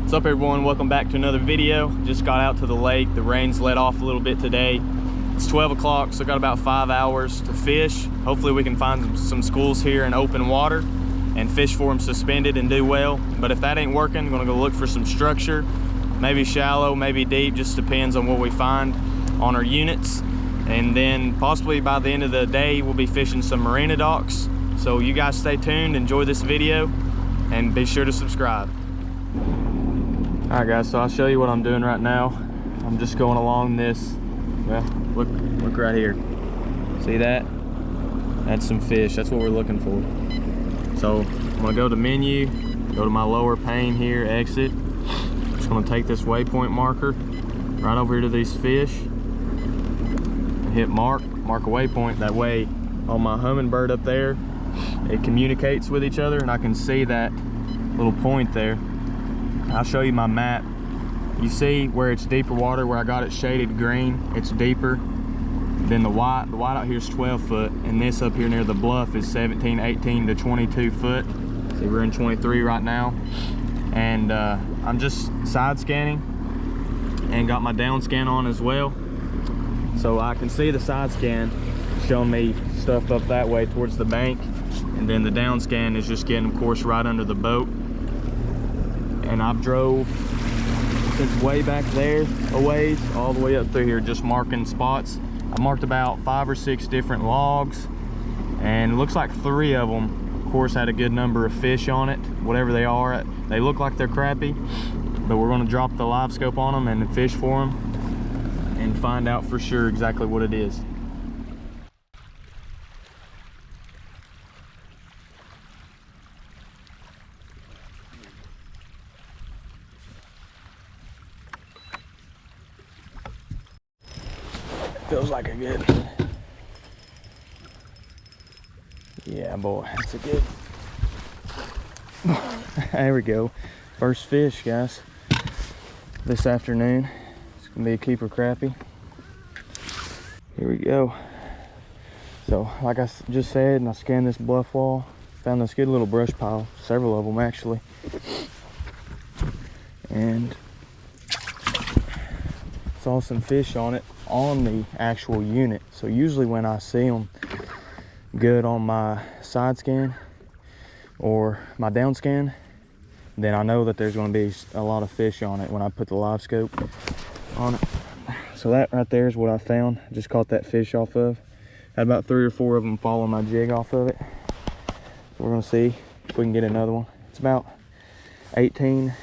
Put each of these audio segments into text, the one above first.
What's up everyone, welcome back to another video. Just got out to the lake. The rain's let off a little bit today. It's 12 o'clock, so got about 5 hours to fish. Hopefully we can find some schools here in open water and fish for them suspended and do well. But if that ain't working, I'm gonna go look for some structure. Maybe shallow, maybe deep, just depends on what we find on our units. And then possibly by the end of the day, we'll be fishing some marina docks. So you guys stay tuned, enjoy this video, and be sure to subscribe. All right guys, so I'll show you what I'm doing right now. I'm just going along this, well, look right here. See that? That's some fish, that's what we're looking for. So I'm gonna go to menu, go to my lower pane here, exit. Just gonna take this waypoint marker right over here to these fish. Hit mark a waypoint. That way on my hummingbird up there, it communicates with each other and I can see that little point there. I'll show you my map. You see where it's deeper water, where I got it shaded green, it's deeper than the white. The white out here is 12 foot, and this up here near the bluff is 17, 18 to 22 foot. See, we're in 23 right now. And I'm just side scanning and got my down scan on as well. So I can see the side scan showing me stuff up that way towards the bank. And then the down scan is just getting, of course, right under the boat. And I've drove since way back there a ways all the way up through here just marking spots. I marked about 5 or 6 different logs, and it looks like 3 of them of course had a good number of fish on it, whatever they are. They look like they're crappie, but we're going to drop the live scope on them and fish for them and find out for sure exactly what it is. Feels like a good, yeah boy, that's a good, there we go. First fish, guys, this afternoon. It's gonna be a keeper crappie. Here we go. So like I just said, and I scanned this bluff wall, found this good little brush pile, several of them actually, and saw some fish on it on the actual unit. So usually when I see them good on my side scan or my down scan, then I know that there's going to be a lot of fish on it when I put the live scope on it. So that right there is what I found. Just caught that fish off of. Had about 3 or 4 of them following my jig off of it. So we're going to see if we can get another one. It's about 18.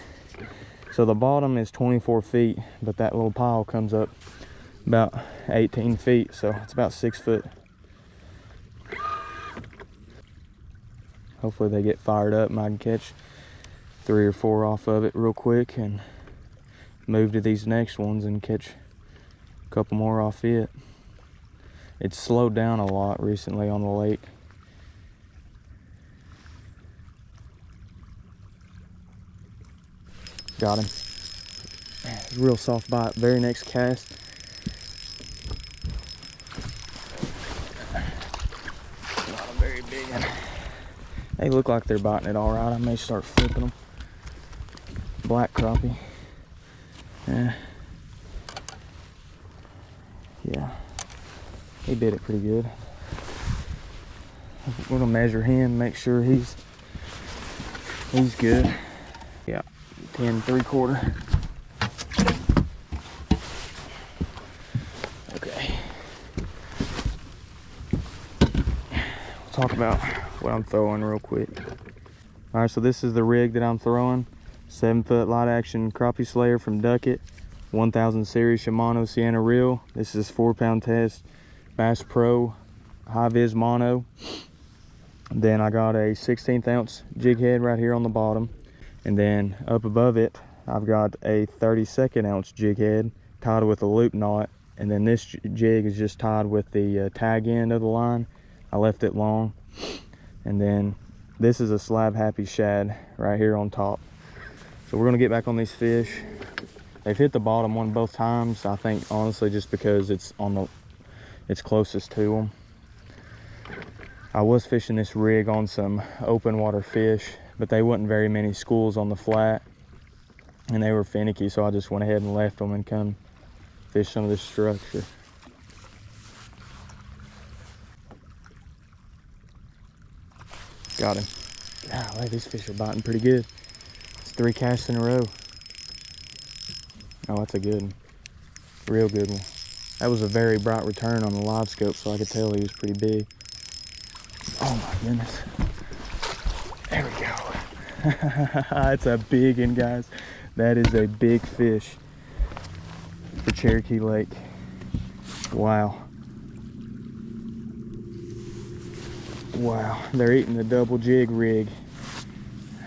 So the bottom is 24 feet, but that little pile comes up about 18 feet, so it's about 6 foot. Hopefully they get fired up and I can catch 3 or 4 off of it real quick and move to these next ones and catch a couple more off it. It's slowed down a lot recently on the lake. Got him. Real soft bite. Very next cast. Not a very big one. They look like they're biting it all right. I may start flipping them. Black crappie. Yeah. He bit it pretty good. We're gonna measure him, make sure he's good. Yeah, 10 3/4. Okay. We'll talk about what I'm throwing real quick. All right, so this is the rig that I'm throwing. 7 foot light action crappie slayer from Duckett, 1000 series Shimano Sienna reel. This is 4-pound test Bass Pro high vis mono. Then I got a 16th ounce jig head right here on the bottom, and then up above it I've got a 32nd ounce jig head tied with a loop knot, and then this jig is just tied with the tag end of the line. I left it long, and then this is a slab happy shad right here on top. So we're gonna get back on these fish. They've hit the bottom one both times, I think, honestly, just because it's closest to them. I was fishing this rig on some open water fish, but they wasn't very many schools on the flat. and they were finicky, so I just went ahead and left them and come fish some of this structure. Got him. Golly, these fish are biting pretty good. It's 3 casts in a row. Oh, that's a good one. Real good one. That was a very bright return on the live scope, so I could tell he was pretty big. Oh my goodness. There we go. That's a big one, guys. That is a big fish for Cherokee Lake. Wow. Wow, they're eating the double jig rig.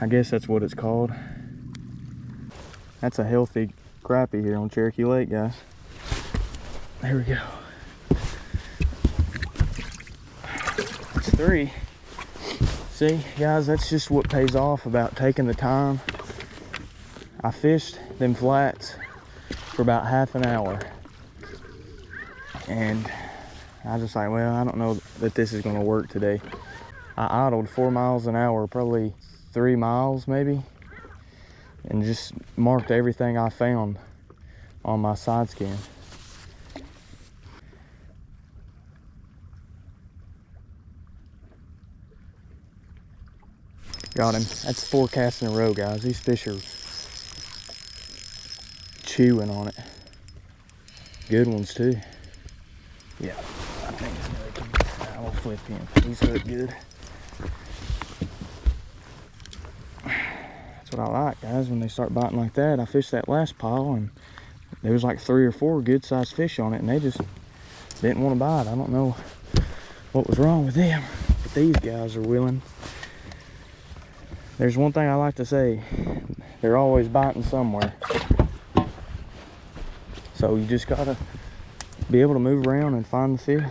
I guess that's what it's called. That's a healthy crappie here on Cherokee Lake, guys. There we go. That's 3. See, guys, that's just what pays off about taking the time. I fished them flats for about half an hour. And I was just like, well, I don't know that this is gonna work today. I idled 4 miles an hour, probably 3 miles maybe, and just marked everything I found on my side scan. Got him. That's 4 casts in a row, guys. These fish are chewing on it. Good ones too. Yeah, I think it's gonna come. I will flip him. He's hooked good. That's what I like, guys, when they start biting like that. I fished that last pile and there was like 3 or 4 good sized fish on it, and they just didn't want to bite. I don't know what was wrong with them, but these guys are willing. There's one thing I like to say, they're always biting somewhere. So you just gotta be able to move around and find the fish.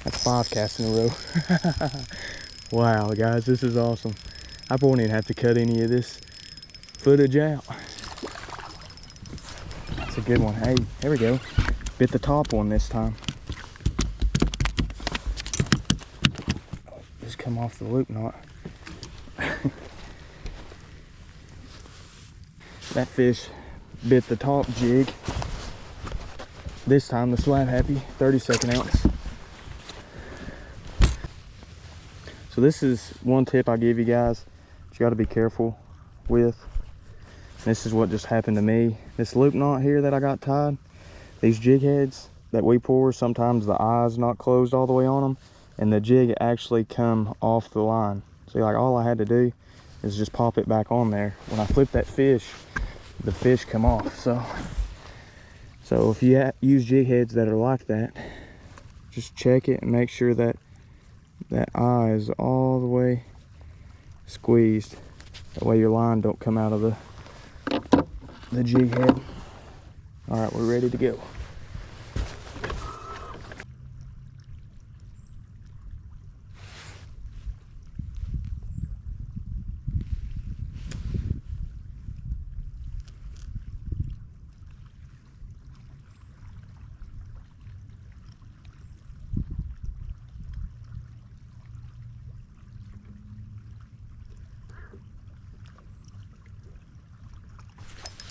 That's 5 casts in a row. Wow, guys, this is awesome. I won't even have to cut any of this footage out. That's a good one. Hey, there we go. Bit the top one this time. Just come off the loop knot. That fish bit the top jig. This time the Slab Happy 32nd ounce. So this is one tip I give you guys that you got to be careful with. This is what just happened to me. This loop knot here that I got tied, these jig heads that we pour, sometimes the eye's not closed all the way on them, and the jig actually come off the line. See, like, all I had to do is just pop it back on there. When I flip that fish, the fish come off. So if you use jig heads that are like that, just check it and make sure that that eye is all the way squeezed. That way your line don't come out of the jig head. All right, we're ready to go.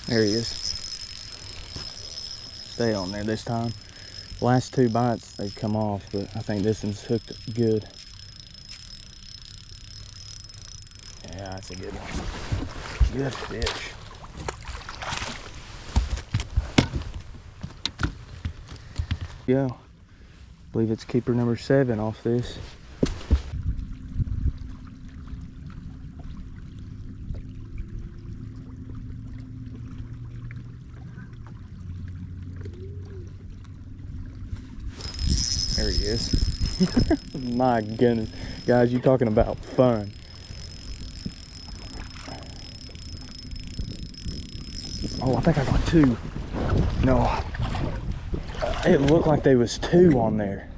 There he is. Stay on there this time. Last 2 bites, they've come off, but I think this one's hooked good. Yeah, that's a good one. Good fish. Go. I believe it's keeper number 7 off this. There he is. My goodness. Guys, you talking about fun. Oh, I think I got 2. No. It looked like there was 2 on there.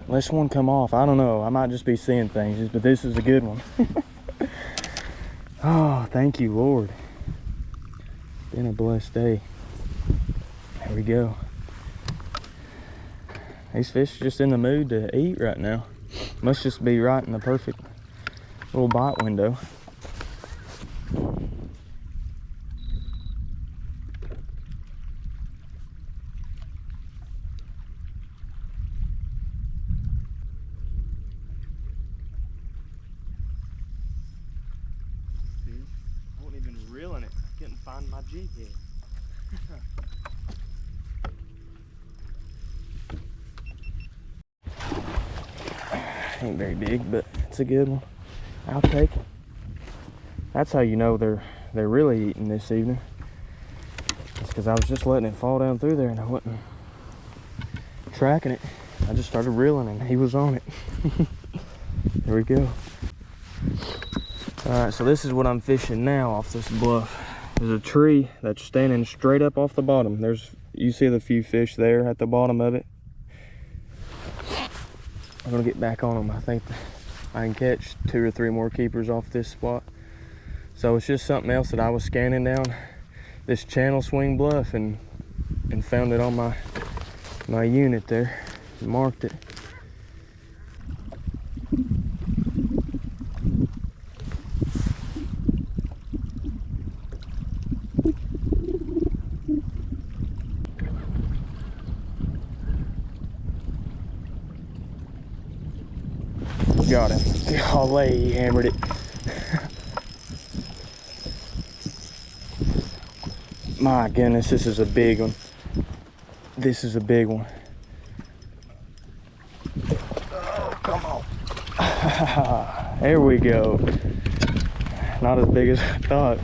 Unless one come off. I don't know. I might just be seeing things, but this is a good one. Oh, thank you, Lord. Been a blessed day. There we go. These fish are just in the mood to eat right now. Must just be right in the perfect little bite window. I wasn't even reeling it. I couldn't find my jig head. Ain't very big, but it's a good one. I'll take it. That's how you know they're really eating this evening. It's because I was just letting it fall down through there and I wasn't tracking it. I just started reeling and he was on it. There we go. All right, so this is what I'm fishing now off this bluff. There's a tree that's standing straight up off the bottom. You see the few fish there at the bottom of it. I'm gonna get back on them. I think I can catch 2 or 3 more keepers off this spot. So it's just something else that I was scanning down this channel swing bluff and found it on my unit there. Marked it. Got him. Golly, he hammered it. My goodness, this is a big one. This is a big one. Oh, come on. There we go. Not as big as I thought.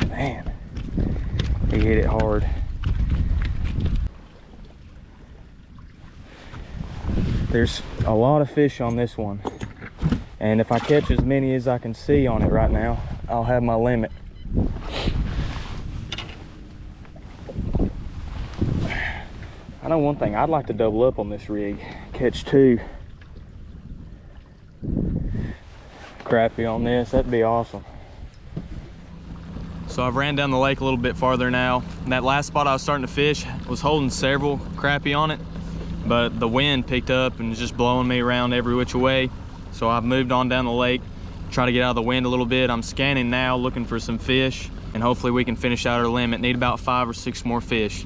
Man, he hit it hard. There's a lot of fish on this one, and if I catch as many as I can see on it right now, I'll have my limit. I know one thing, I'd like to double up on this rig, catch 2 crappie on this. That'd be awesome. So I've ran down the lake a little bit farther now, and that last spot I was starting to fish was holding several crappie on it, but the wind picked up and was just blowing me around every which way. So I've moved on down the lake, try to get out of the wind a little bit. I'm scanning now, looking for some fish, and hopefully we can finish out our limit. Need about 5 or 6 more fish.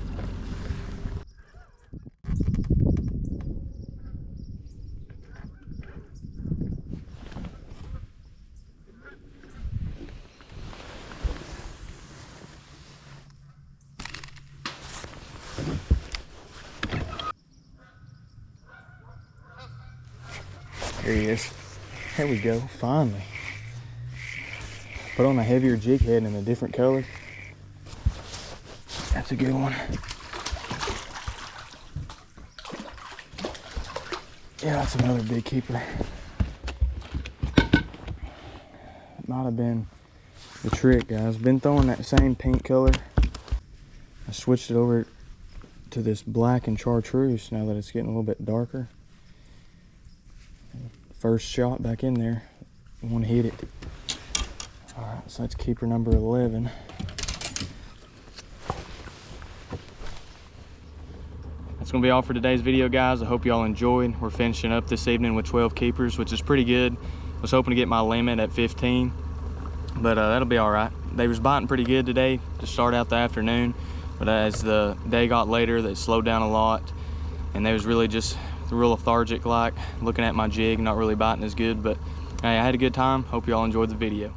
There he is. There we go, finally. Put on a heavier jig head in a different color. That's a good one. Yeah, that's another big keeper. It might have been the trick, guys. Been throwing that same paint color. I switched it over to this black and chartreuse now that it's getting a little bit darker. First shot back in there, one hit it. All right, so that's keeper number 11. That's gonna be all for today's video, guys. I hope y'all enjoyed. We're finishing up this evening with 12 keepers, which is pretty good. I was hoping to get my limit at 15, but that'll be all right. They was biting pretty good today to start out the afternoon, but as the day got later, they slowed down a lot, and they was really just real lethargic, like looking at my jig, not really biting as good. But hey, I had a good time. Hope y'all enjoyed the video.